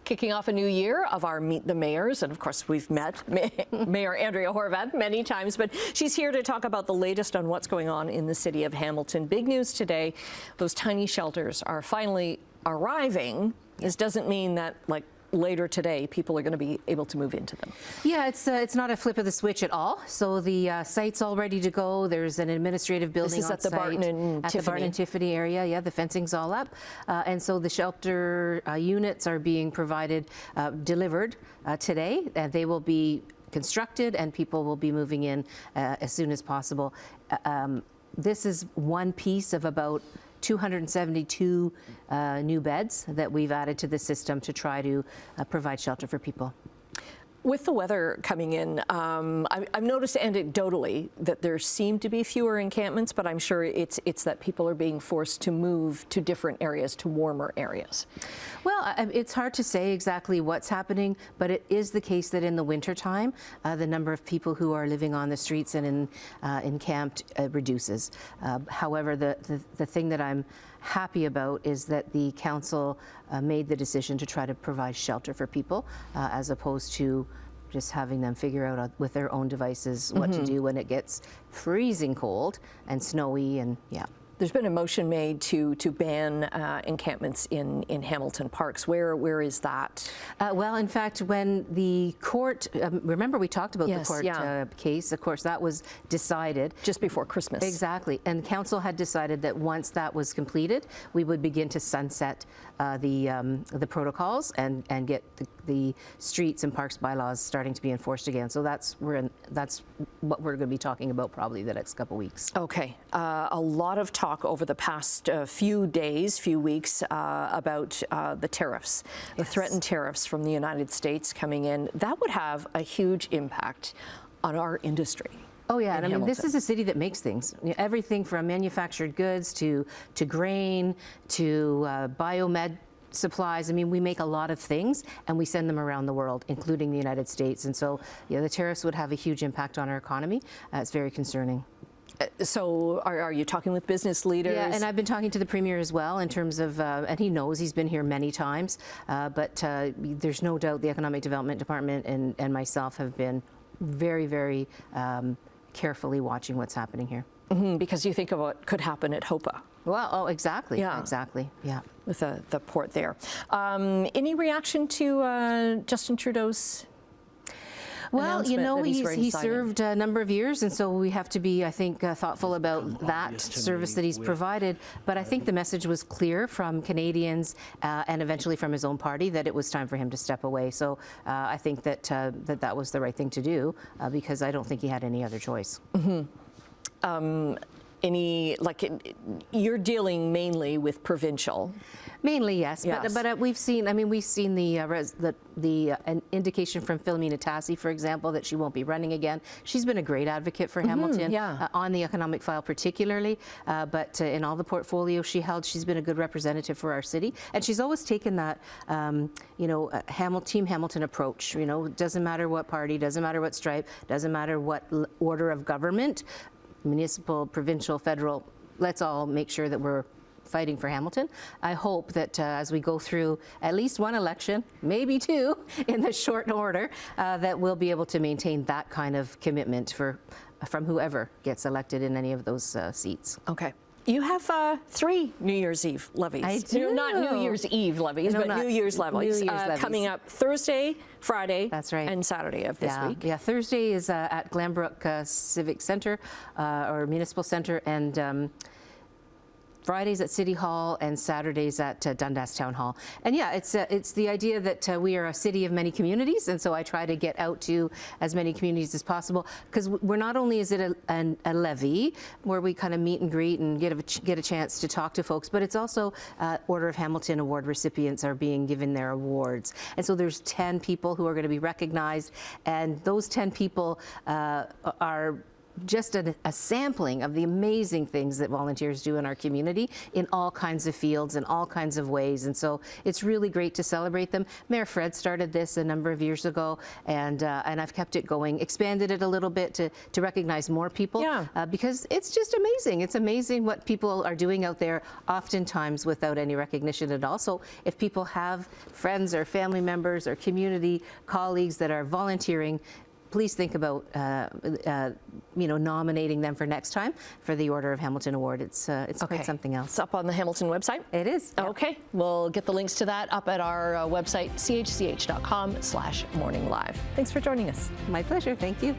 Kicking off a new year of our Meet the Mayors, and of course we've met Mayor Andrea Horwath many times, but she's here to talk about the latest on what's going on in the city of Hamilton. Big news today, those tiny shelters are finally arriving. This doesn't mean that, like, later today people are going to be able to move into them. Yeah, it's not a flip of the switch at all. So the site's all ready to go. There's an administrative building this is on at the site Barton-Tiffany. At the Barton-Tiffany area. Yeah, the fencing's all up, and so the shelter units are being provided, delivered today, and they will be constructed, and people will be moving in as soon as possible. This is one piece of about 272 new beds that we've added to the system to try to provide shelter for people. With the weather coming in, I've noticed anecdotally that there seem to be fewer encampments, but I'm sure it's that people are being forced to move to different areas, to warmer areas. Well, it's hard to say exactly what's happening, but it is the case that in the wintertime, the number of people who are living on the streets and encamped reduces. However, the thing that I'm happy about is that the council made the decision to try to provide shelter for people as opposed to just having them figure out with their own devices what to do when it gets freezing cold and snowy. And yeah. There's been a motion made to ban encampments in Hamilton parks. Where is that? Well, in fact, when the court, remember we talked about the court case, of course, that was decided. Just before Christmas. Exactly. And council had decided that once that was completed, we would begin to sunset the protocols and get the streets and parks bylaws starting to be enforced again. So that's what we're going to be talking about probably the next couple weeks. Okay. A lot of talk over the past few days, few weeks about the tariffs, the threatened tariffs from the United States coming in. That would have a huge impact on our industry. Oh yeah, and I mean, this is a city that makes things. Everything from manufactured goods to grain to biomed supplies. I mean, we make a lot of things and we send them around the world, including the United States. And so, yeah, the tariffs would have a huge impact on our economy. It's very concerning. So are you talking with business leaders? Yeah, and I've been talking to the Premier as well in terms of, and he knows, he's been here many times, but there's no doubt the Economic Development Department and myself have been very, very carefully watching what's happening here. Because you think of what could happen at HOPA. Well, oh, exactly. Yeah. Exactly. Yeah. With the port there. Any reaction to Justin Trudeau's? Well, you know, he served a number of years, and so we have to be, I think, thoughtful about that service that he's provided. But I think the message was clear from Canadians and eventually from his own party that it was time for him to step away. So I think that that was the right thing to do because I don't think he had any other choice. You're dealing mainly with provincial. Mainly, yes. But we've seen. I mean, we've seen an indication from Philomena Tassi, for example, that she won't be running again. She's been a great advocate for Hamilton on the economic file, particularly. But in all the portfolio she held, she's been a good representative for our city, and she's always taken that, Team Hamilton approach. You know, doesn't matter what party, doesn't matter what stripe, doesn't matter what order of government, municipal, provincial, federal. Let's all make sure that we're fighting for Hamilton. I hope that as we go through at least one election, maybe two, in the short order, that we'll be able to maintain that kind of commitment from whoever gets elected in any of those seats. Okay. You have 3 New Year's Eve levies. I do. Not New Year's Eve levies, but New Year's levies. Coming up Thursday, Friday, and Saturday of this week. Yeah, Thursday is at Glanbrook Civic Center or Municipal Center, and Fridays at City Hall and Saturdays at Dundas Town Hall. And yeah, it's the idea that we are a city of many communities, and so I try to get out to as many communities as possible, because we're not only is it a levee where we kind of meet and greet and get a chance to talk to folks, but it's also Order of Hamilton Award recipients are being given their awards. And so there's 10 people who are going to be recognized, and those 10 people are just a sampling of the amazing things that volunteers do in our community in all kinds of fields and all kinds of ways. And so it's really great to celebrate them. Mayor Fred started this a number of years ago, and I've kept it going, expanded it a little bit to recognize more people. Yeah. Because it's just amazing. It's amazing what people are doing out there, oftentimes without any recognition at all. So if people have friends or family members or community colleagues that are volunteering, please think about nominating them for next time for the Order of Hamilton Award. It's quite something else. It's up on the Hamilton website? It is. Yeah. Okay, we'll get the links to that up at our website, chch.com/morninglive. Thanks for joining us. My pleasure. Thank you.